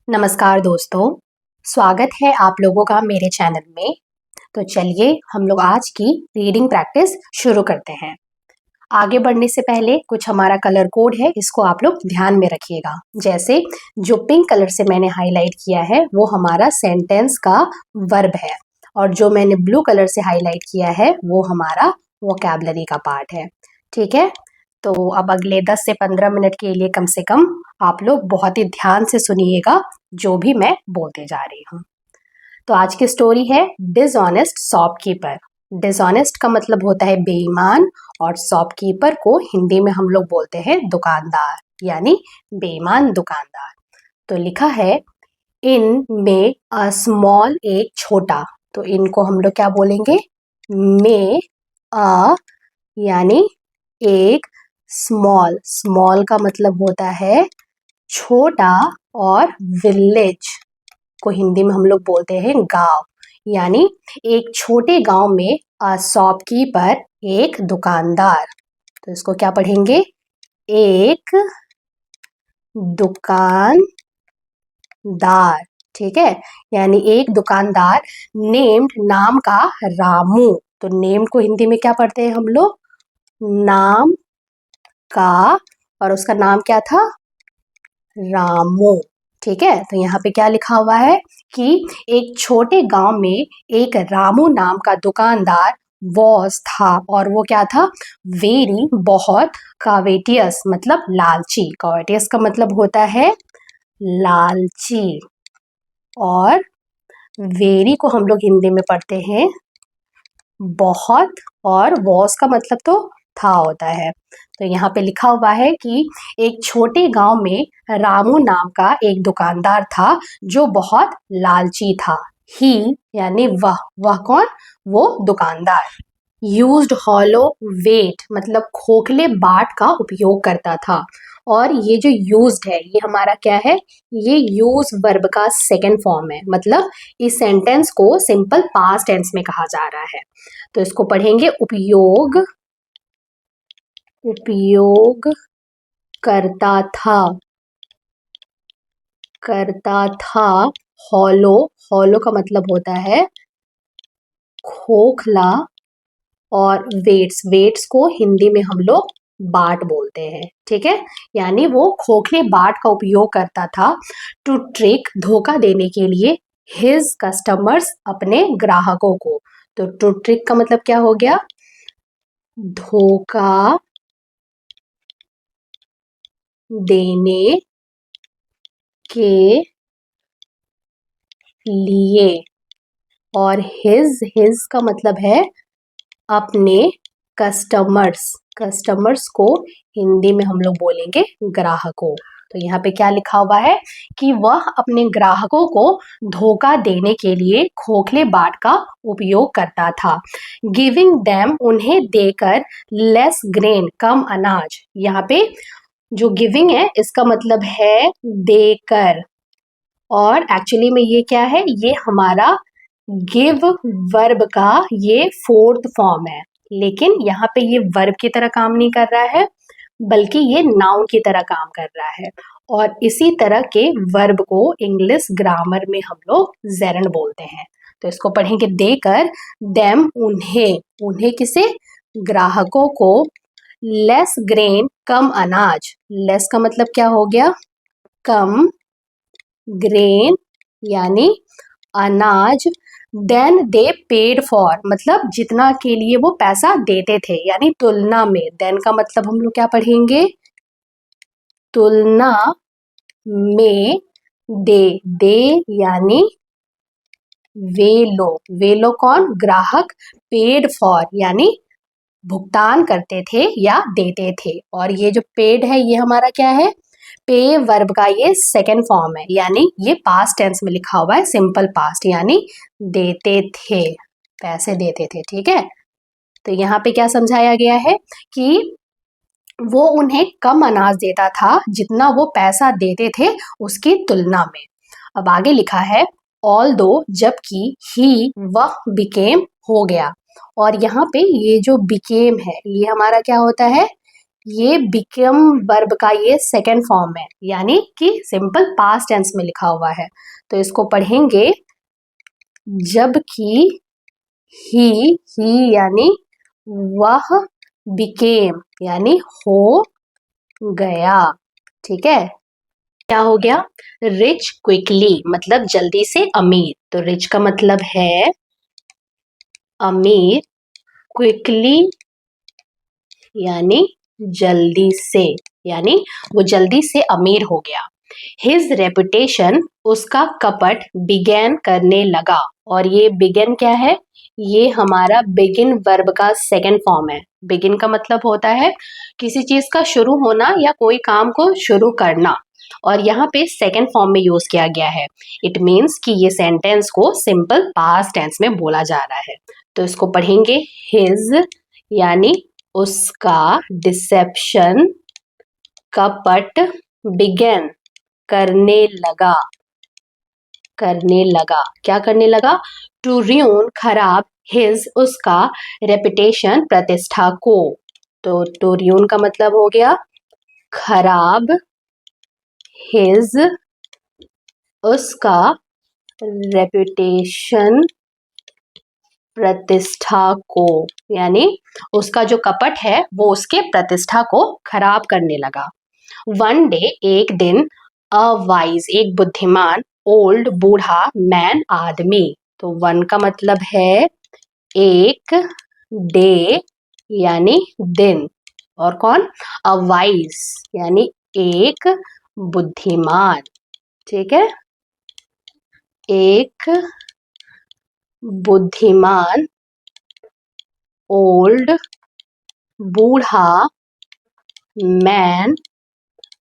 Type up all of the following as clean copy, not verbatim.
नमस्कार दोस्तों, स्वागत है आप लोगों का मेरे चैनल में। तो चलिए हम लोग आज की रीडिंग प्रैक्टिस शुरू करते हैं। आगे बढ़ने से पहले कुछ हमारा कलर कोड है, इसको आप लोग ध्यान में रखिएगा। जैसे जो पिंक कलर से मैंने हाईलाइट किया है वो हमारा सेंटेंस का वर्ब है, और जो मैंने ब्लू कलर से हाईलाइट किया है वो हमारा वोकैबुलरी का पार्ट है। ठीक है, तो अब अगले 10 से 15 मिनट के लिए कम से कम आप लोग बहुत ही ध्यान से सुनिएगा जो भी मैं बोलते जा रही हूँ। तो आज की स्टोरी है डिसऑनेस्ट शॉपकीपर। डिसऑनेस्ट का मतलब होता है बेईमान, और शॉपकीपर को हिंदी में हम लोग बोलते हैं दुकानदार, यानी बेईमान दुकानदार। तो लिखा है इन में अ स्मॉल, एक छोटा। तो इनको हम लोग क्या बोलेंगे? में अ यानी एक, स्मॉल, स्मॉल का मतलब होता है छोटा, और विलेज को हिंदी में हम लोग बोलते हैं गांव, यानी एक छोटे गांव में अ शॉपकीपर, एक दुकानदार। तो इसको क्या पढ़ेंगे? एक दुकानदार। ठीक है, यानी एक दुकानदार नेम्ड, नाम का, रामू। तो नेम्ड को हिंदी में क्या पढ़ते हैं हम लोग? नाम का, और उसका नाम क्या था? रामू। ठीक है, तो यहाँ पे क्या लिखा हुआ है कि एक छोटे गांव में एक रामू नाम का दुकानदार वॉज था, और वो क्या था? वेरी, बहुत, कावेटियस मतलब लालची। कावेटियस का मतलब होता है लालची, और वेरी को हम लोग हिंदी में पढ़ते हैं बहुत, और वॉज का मतलब तो था होता है। तो यहाँ पे लिखा हुआ है कि एक छोटे गांव में रामू नाम का एक दुकानदार था जो बहुत लालची था। ही यानी वह कौन? वो दुकानदार। यूज्ड हॉलो वेट मतलब खोखले बाट का उपयोग करता था। और ये जो यूज्ड है ये हमारा क्या है? ये यूज वर्ब का सेकेंड फॉर्म है, मतलब इस सेंटेंस को सिंपल पास्ट टेंस में कहा जा रहा है। तो इसको पढ़ेंगे उपयोग, उपयोग करता था, करता था। हॉलो, हॉलो का मतलब होता है खोखला, और वेट्स, वेट्स को हिंदी में हम लोग बाट बोलते हैं। ठीक है, यानी वो खोखले बाट का उपयोग करता था टू ट्रिक, धोखा देने के लिए, हिज कस्टमर्स, अपने ग्राहकों को। तो टू ट्रिक का मतलब क्या हो गया? धोखा देने के लिए, और हिज का मतलब है अपने कस्टमर्स, कस्टमर्स को हिंदी में हम लोग बोलेंगे ग्राहकों। तो यहाँ पे क्या लिखा हुआ है कि वह अपने ग्राहकों को धोखा देने के लिए खोखले बाट का उपयोग करता था। गिविंग देम, उन्हें देकर, लेस ग्रेन, कम अनाज। यहाँ पे जो गिविंग है इसका मतलब है देकर, और एक्चुअली में ये क्या है? ये हमारा गिव वर्ब का ये फोर्थ फॉर्म है, लेकिन यहाँ पे ये वर्ब की तरह काम नहीं कर रहा है, बल्कि ये नाउन की तरह काम कर रहा है। और इसी तरह के वर्ब को इंग्लिश ग्रामर में हम लोग जेरंड बोलते हैं। तो इसको पढ़ेंगे देकर, देम उन्हें, उन्हें किसे? ग्राहकों को, लेस ग्रेन, कम अनाज। लेस का मतलब क्या हो गया? कम, ग्रेन यानी अनाज, देन दे पेड फॉर मतलब जितना के लिए वो पैसा देते थे, यानी तुलना में। देन का मतलब हम लोग क्या पढ़ेंगे? तुलना में। दे, दे यानी वे लोग कौन? ग्राहक। पेड फॉर यानी भुगतान करते थे या देते थे। और ये जो पेड है ये हमारा क्या है? पे वर्ब का ये सेकेंड फॉर्म है, यानी ये पास्ट टेंस में लिखा हुआ है, सिंपल पास्ट, यानी देते थे, पैसे देते थे। ठीक है, तो यहाँ पे क्या समझाया गया है कि वो उन्हें कम अनाज देता था जितना वो पैसा देते थे उसकी तुलना में। अब आगे लिखा है ऑल दो, जबकि, ही वह, बिकेम हो गया। और यहाँ पे ये जो बिकेम है ये हमारा क्या होता है? ये बिकम वर्ब का ये सेकेंड फॉर्म है, यानी कि सिंपल पास्ट टेंस में लिखा हुआ है। तो इसको पढ़ेंगे जबकि ही यानी वह, बिकेम यानी हो गया। ठीक है, क्या हो गया? रिच क्विकली मतलब जल्दी से अमीर। तो रिच का मतलब है अमीर, क्विकली यानी जल्दी से, यानी वो जल्दी से अमीर हो गया। हिज रेपुटेशन उसका कपट बिगैन करने लगा। और ये बिगन क्या है? ये हमारा बिगिन वर्ब का सेकेंड फॉर्म है। बिगिन का मतलब होता है किसी चीज का शुरू होना या कोई काम को शुरू करना, और यहाँ पे सेकेंड फॉर्म में यूज किया गया है। इट मीन्स कि ये सेंटेंस को सिंपल पास्ट टेंस में बोला जा रहा है। तो इसको पढ़ेंगे हिज यानी उसका, डिसेप्शन कपट, बिगन करने लगा, करने लगा। क्या करने लगा? टू ruin खराब, हिज उसका, रेपुटेशन प्रतिष्ठा को। तो टू ruin का मतलब हो गया खराब, हिज उसका, रेपुटेशन प्रतिष्ठा को, यानी उसका जो कपट है वो उसके प्रतिष्ठा को खराब करने लगा। वन डे एक दिन, अ वाइज एक बुद्धिमान, ओल्ड बूढ़ा, मैन आदमी। तो वन का मतलब है एक, डे यानी दिन, और कौन? अ वाइज यानी एक बुद्धिमान। ठीक है, एक बुद्धिमान, ओल्ड बूढ़ा, मैन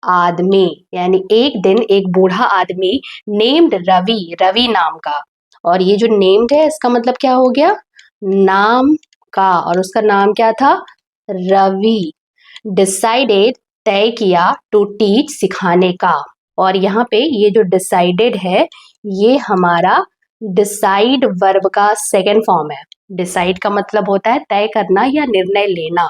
आदमी, यानी एक दिन एक बूढ़ा आदमी, नेम्ड रवि, रवि नाम का। और ये जो नेम्ड है इसका मतलब क्या हो गया? नाम का, और उसका नाम क्या था? रवि। डिसाइडेड तय किया, टू टीच सिखाने का। और यहाँ पे ये जो डिसाइडेड है ये हमारा डिसाइड वर्ब का सेकेंड फॉर्म है। डिसाइड का मतलब होता है तय करना या निर्णय लेना,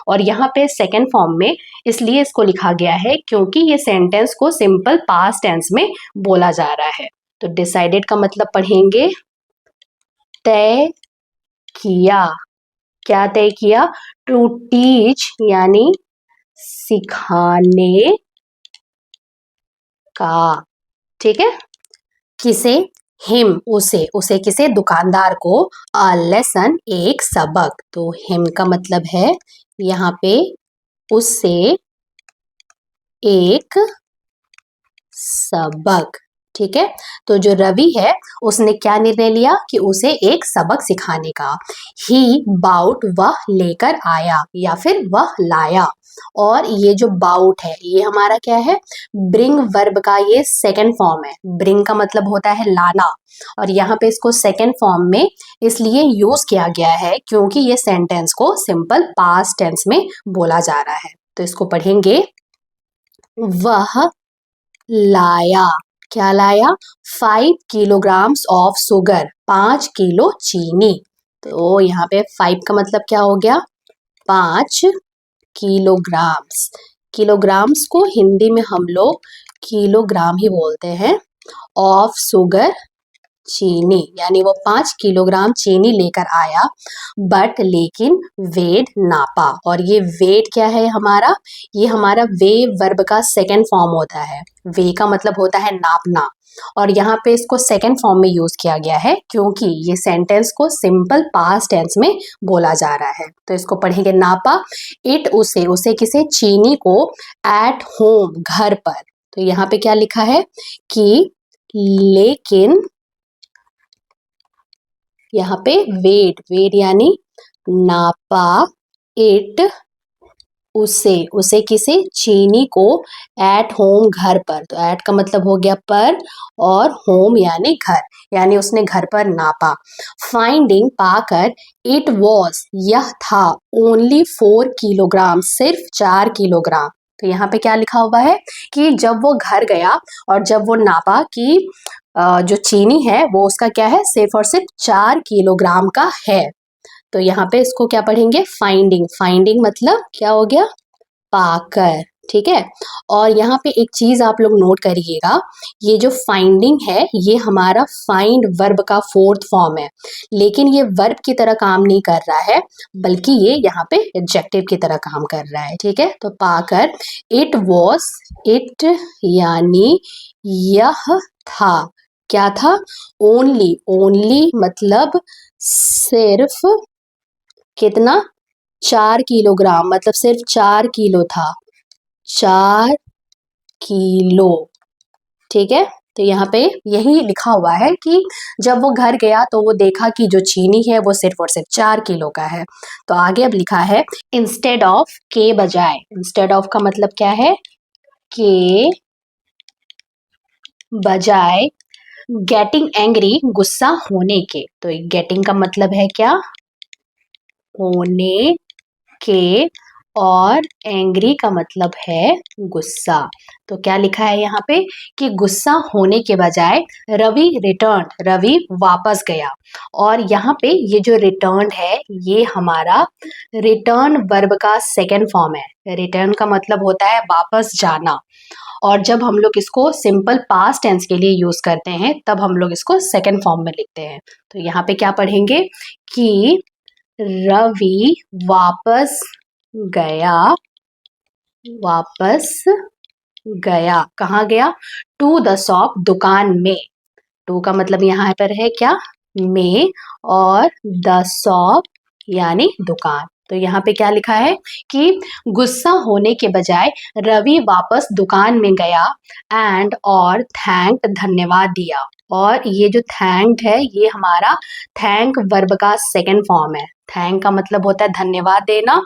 और यहाँ पे सेकेंड फॉर्म में इसलिए इसको लिखा गया है क्योंकि ये सेंटेंस को सिंपल पास्ट टेंस में बोला जा रहा है। तो डिसाइडेड का मतलब पढ़ेंगे तय किया। क्या तय किया? टू टीच यानी सिखाने का। ठीक है, किसे? हिम उसे, उसे किसे? दुकानदार को। अ लेसन एक सबक। तो हिम का मतलब है यहाँ पे उसे एक सबक। ठीक है, तो जो रवि है उसने क्या निर्णय लिया कि उसे एक सबक सिखाने का। ही बाउट वह लेकर आया या फिर वह लाया। और ये जो बाउट है ये हमारा क्या है? ब्रिंग वर्ब का ये सेकेंड फॉर्म है। ब्रिंग का मतलब होता है लाना, और यहाँ पे इसको सेकेंड फॉर्म में इसलिए यूज किया गया है क्योंकि ये सेंटेंस को सिंपल पास्ट टेंस में बोला जा रहा है। तो इसको पढ़ेंगे वह लाया। क्या लाया? 5 किलोग्राम्स ऑफ सुगर, 5 किलो चीनी। तो यहाँ पे 5 का मतलब क्या हो गया? 5 किलोग्राम्स। किलोग्राम्स को हिंदी में हम लोग किलोग्राम ही बोलते हैं। ऑफ सुगर चीनी, यानी वो 5 किलोग्राम चीनी लेकर आया, बट लेकिन वेट नापा। और ये वेट क्या है हमारा? ये हमारा वे वर्ब का सेकेंड फॉर्म होता है। वे का मतलब होता है नापना, और यहाँ पे इसको सेकेंड फॉर्म में यूज किया गया है क्योंकि ये सेंटेंस को सिंपल पास्ट टेंस में बोला जा रहा है। तो इसको पढ़ेंगे नापा। इट उसे, उसे किसे? चीनी को। एट होम घर पर। तो यहाँ पे क्या लिखा है कि लेकिन, यहाँ पे वेट, वेट यानी नापा। इट उसे, उसे किसे? चीनी को। एट होम घर पर। तो एट का मतलब हो गया पर, और होम यानी घर, यानी उसने घर पर नापा। फाइंडिंग पाकर, इट वॉज यह था, ओनली 4 किलोग्राम सिर्फ 4 किलोग्राम। तो यहाँ पे क्या लिखा हुआ है कि जब वो घर गया और जब वो नापा कि जो चीनी है वो उसका क्या है? सिर्फ और सिर्फ 4 किलोग्राम का है। तो यहाँ पे इसको क्या पढ़ेंगे? फाइंडिंग। फाइंडिंग मतलब क्या हो गया? पाकर, ठीक है। और यहाँ पे एक चीज आप लोग नोट करिएगा, ये जो फाइंडिंग है ये हमारा फाइंड वर्ब का फोर्थ फॉर्म है, लेकिन ये वर्ब की तरह काम नहीं कर रहा है, बल्कि ये यहाँ पे एडजेक्टिव की तरह काम कर रहा है, ठीक है। तो पाकर, इट वॉज, इट यानी यह था, क्या था, ओनली, ओनली मतलब सिर्फ, कितना, 4 किलोग्राम, मतलब सिर्फ 4 किलो था, 4 किलो, ठीक है। तो यहाँ पे यही लिखा हुआ है कि जब वो घर गया तो वो देखा कि जो चीनी है वो सिर्फ और सिर्फ 4 किलो का है। तो आगे अब लिखा है इंस्टेड ऑफ, के बजाय, इंस्टेड ऑफ का मतलब क्या है, के बजाय, गेटिंग एंग्री, गुस्सा होने के, तो गेटिंग का मतलब है क्या, होने के, और एंग्री का मतलब है गुस्सा। तो क्या लिखा है यहाँ पे कि गुस्सा होने के बजाय रवि रिटर्न, रवि वापस गया। और यहाँ पे ये जो रिटर्न है ये हमारा रिटर्न वर्ब का सेकेंड फॉर्म है। रिटर्न का मतलब होता है वापस जाना, और जब हम लोग इसको सिंपल पास्ट टेंस के लिए यूज करते हैं तब हम लोग इसको सेकेंड फॉर्म में लिखते हैं। तो यहाँ पे क्या पढ़ेंगे कि रवि वापस गया, वापस गया, कहाँ गया, टू द शॉप, दुकान में। टू का मतलब यहाँ पर है क्या, में, और द शॉप यानी दुकान। तो यहाँ पे क्या लिखा है कि गुस्सा होने के बजाय रवि वापस दुकान में गया एंड, और थैंक, धन्यवाद दिया। और ये जो थैंक है ये हमारा थैंक वर्ब का सेकेंड फॉर्म है। थैंक का मतलब होता है धन्यवाद देना,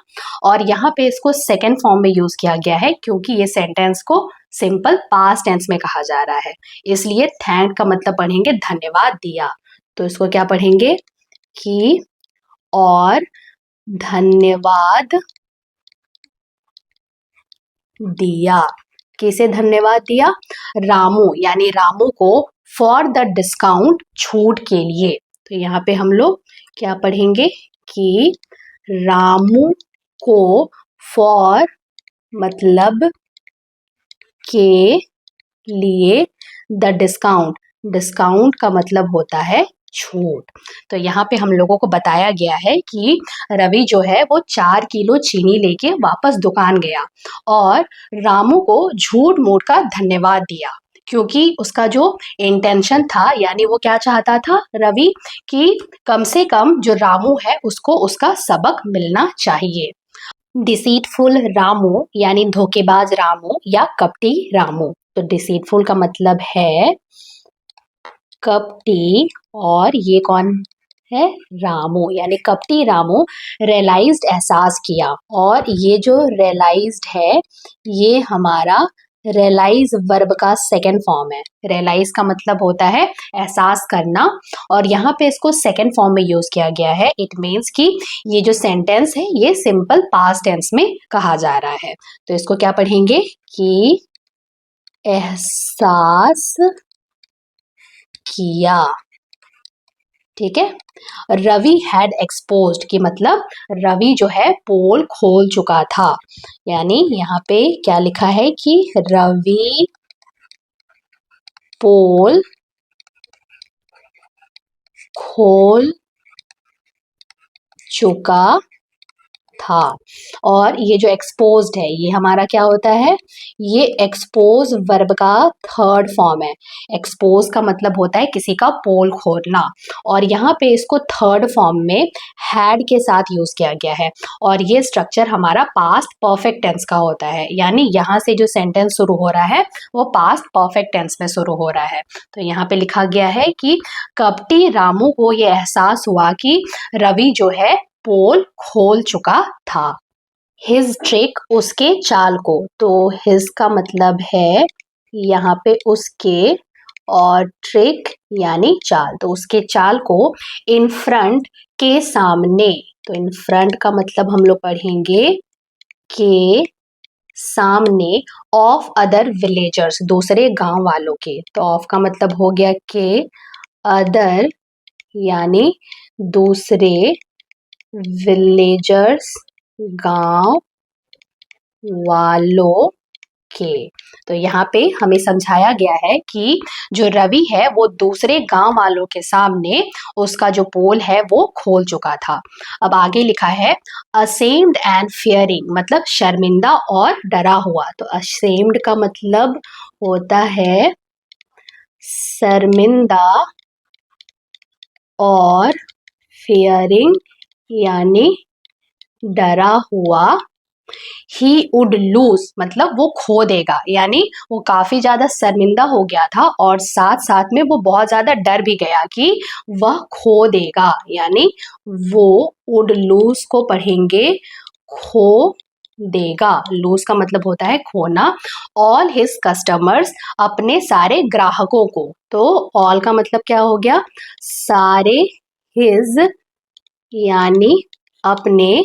और यहाँ पे इसको सेकेंड फॉर्म में यूज किया गया है क्योंकि ये सेंटेंस को सिंपल पास्ट टेंस में कहा जा रहा है, इसलिए थैंक का मतलब पढ़ेंगे धन्यवाद दिया। तो इसको क्या पढ़ेंगे कि और धन्यवाद दिया, किसे धन्यवाद दिया, रामू, यानी रामू को, फॉर द डिस्काउंट, छूट के लिए। तो यहाँ पे हम लोग क्या पढ़ेंगे कि रामू को, फॉर मतलब के लिए, द डिस्काउंट, डिस्काउंट का मतलब होता है छूट। तो यहाँ पे हम लोगों को बताया गया है कि रवि जो है वो 4 किलो चीनी लेके वापस दुकान गया और रामू को झूठ मूठ का धन्यवाद दिया, क्योंकि उसका जो इंटेंशन था, यानी वो क्या चाहता था रवि, कि कम से कम जो रामू है उसको उसका सबक मिलना चाहिए। डिसीटफुल रामू यानी धोखेबाज रामू या कपटी रामू। तो डिसीटफुल का मतलब है कपटी, और ये कौन है, रामू, यानी कपटी रामू रियलाइज्ड, एहसास किया। और ये जो रियलाइज्ड है ये हमारा रियलाइज वर्ब का सेकेंड फॉर्म है। रियलाइज का मतलब होता है एहसास करना, और यहाँ पे इसको सेकेंड फॉर्म में यूज किया गया है। इट मीन्स कि ये जो सेंटेंस है ये सिंपल पास्ट टेंस में कहा जा रहा है। तो इसको क्या पढ़ेंगे कि एहसास किया, ठीक है। रवि हैड एक्सपोज्ड की मतलब रवि जो है पोल खोल चुका था, यानी यहाँ पे क्या लिखा है कि रवि पोल खोल चुका था। और ये जो एक्सपोज्ड है ये हमारा क्या होता है, ये एक्सपोज वर्ब का थर्ड फॉर्म है। एक्सपोज का मतलब होता है किसी का पोल खोलना, और यहाँ पे इसको थर्ड फॉर्म में हैड के साथ यूज किया गया है, और ये स्ट्रक्चर हमारा पास्ट परफेक्ट टेंस का होता है, यानी यहाँ से जो सेंटेंस शुरू हो रहा है वो पास्ट परफेक्ट टेंस में शुरू हो रहा है। तो यहाँ पे लिखा गया है कि कपटी रामू को ये एहसास हुआ कि रवि जो है पोल खोल चुका था। हिज ट्रिक, उसके चाल को, तो हिज का मतलब है यहाँ पे उसके, और ट्रिक यानी चाल, तो उसके चाल को इन फ्रंट, के सामने। तो इन फ्रंट का मतलब हम लोग पढ़ेंगे के सामने, ऑफ अदर विलेजर्स, दूसरे गांव वालों के। तो ऑफ का मतलब हो गया के, अदर यानी दूसरे, विलेजर्स गांव वालों के। तो यहाँ पे हमें समझाया गया है कि जो रवि है वो दूसरे गांव वालों के सामने उसका जो पोल है वो खोल चुका था। अब आगे लिखा है असेम्ड एंड फियरिंग, मतलब शर्मिंदा और डरा हुआ। तो असेम्ड का मतलब होता है शर्मिंदा और फियरिंग यानी डरा हुआ। ही वुड लूज मतलब वो खो देगा, यानी वो काफी ज्यादा शर्मिंदा हो गया था और साथ साथ में वो बहुत ज्यादा डर भी गया कि वह खो देगा, यानी वो वुड लूज को पढ़ेंगे खो देगा। लूज का मतलब होता है खोना। ऑल हिज कस्टमर्स, अपने सारे ग्राहकों को। तो ऑल का मतलब क्या हो गया, सारे। हिज यानी अपने,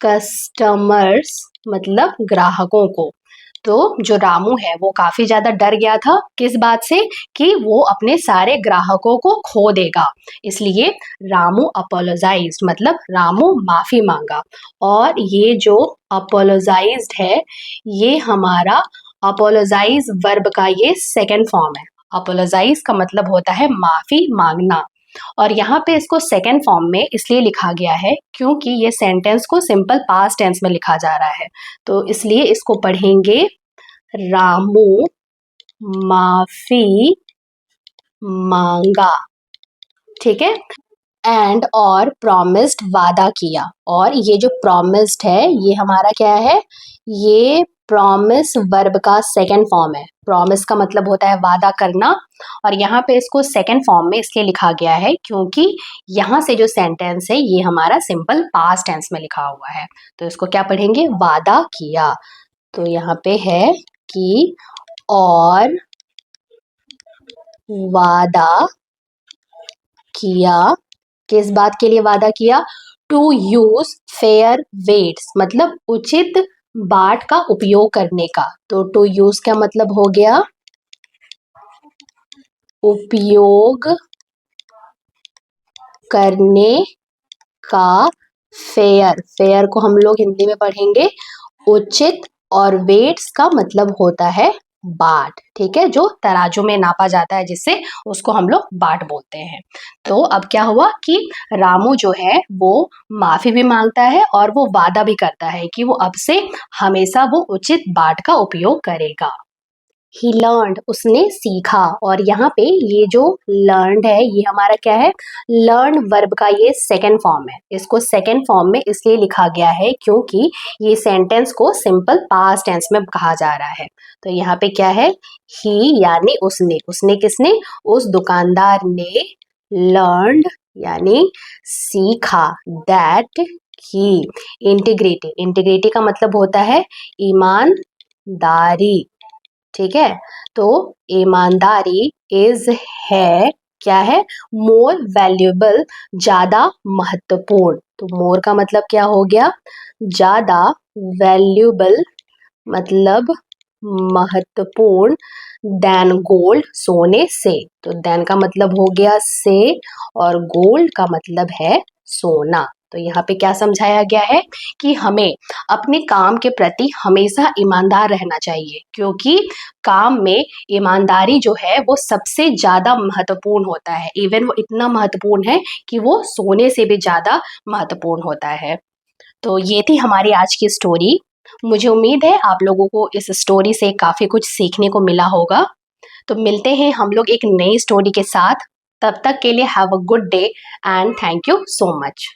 कस्टमर्स मतलब ग्राहकों को। तो जो रामू है वो काफी ज्यादा डर गया था, किस बात से, कि वो अपने सारे ग्राहकों को खो देगा। इसलिए रामू अपोलोजाइज मतलब रामू माफी मांगा। और ये जो अपोलोजाइज्ड है ये हमारा अपोलोजाइज वर्ब का ये सेकंड फॉर्म है। अपोलोजाइज का मतलब होता है माफी मांगना। और यहाँ पे इसको सेकेंड फॉर्म में इसलिए लिखा गया है क्योंकि ये सेंटेंस को सिंपल पास्ट टेंस में लिखा जा रहा है, तो इसलिए इसको पढ़ेंगे रामू माफी मांगा। ठीक है। एंड और प्रॉमिस्ड वादा किया। और ये जो प्रॉमिस्ड है ये हमारा क्या है, ये प्रॉमिस वर्ब का सेकंड फॉर्म है। प्रॉमिस का मतलब होता है वादा करना, और यहाँ पे इसको सेकंड फॉर्म में इसलिए लिखा गया है क्योंकि यहाँ से जो सेंटेंस है ये हमारा सिंपल पास्ट टेंस में लिखा हुआ है। तो इसको क्या पढ़ेंगे, वादा किया। तो यहाँ पे है कि और वादा किया, किस बात के लिए वादा किया, टू यूज फेयर वेट्स मतलब उचित बाट का उपयोग करने का। तो टू यूज का मतलब हो गया उपयोग करने का। फेयर, फेयर को हम लोग हिंदी में पढ़ेंगे उचित, और वेट्स का मतलब होता है बाट। ठीक है, जो तराजू में नापा जाता है जिससे, उसको हम लोग बाट बोलते हैं। तो अब क्या हुआ कि रामू जो है वो माफी भी मांगता है और वो वादा भी करता है कि वो अब से हमेशा वो उचित बाट का उपयोग करेगा। ही लर्नड उसने सीखा। और यहाँ पे ये जो लर्नड है ये हमारा क्या है, लर्न वर्ब का ये सेकंड फॉर्म है। इसको सेकंड फॉर्म में इसलिए लिखा गया है क्योंकि ये सेंटेंस को सिंपल पास्ट टेंस में कहा जा रहा है। तो यहाँ पे क्या है, ही यानी उसने, उसने किसने, उस दुकानदार ने लर्नड यानी सीखा, दैट ही इंटीग्रिटी, इंटीग्रिटी का मतलब होता है ईमानदारी। ठीक है, तो ईमानदारी इज है, क्या है, मोर वैल्यूएबल ज्यादा महत्वपूर्ण। तो मोर का मतलब क्या हो गया, ज्यादा, वैल्यूएबल मतलब महत्वपूर्ण, देन गोल्ड सोने से। तो देन का मतलब हो गया से, और गोल्ड का मतलब है सोना। तो यहाँ पे क्या समझाया गया है कि हमें अपने काम के प्रति हमेशा ईमानदार रहना चाहिए, क्योंकि काम में ईमानदारी जो है वो सबसे ज्यादा महत्वपूर्ण होता है। इवन वो इतना महत्वपूर्ण है कि वो सोने से भी ज्यादा महत्वपूर्ण होता है। तो ये थी हमारी आज की स्टोरी। मुझे उम्मीद है आप लोगों को इस स्टोरी से काफी कुछ सीखने को मिला होगा। तो मिलते हैं हम लोग एक नई स्टोरी के साथ। तब तक के लिए have a good day and thank you so much.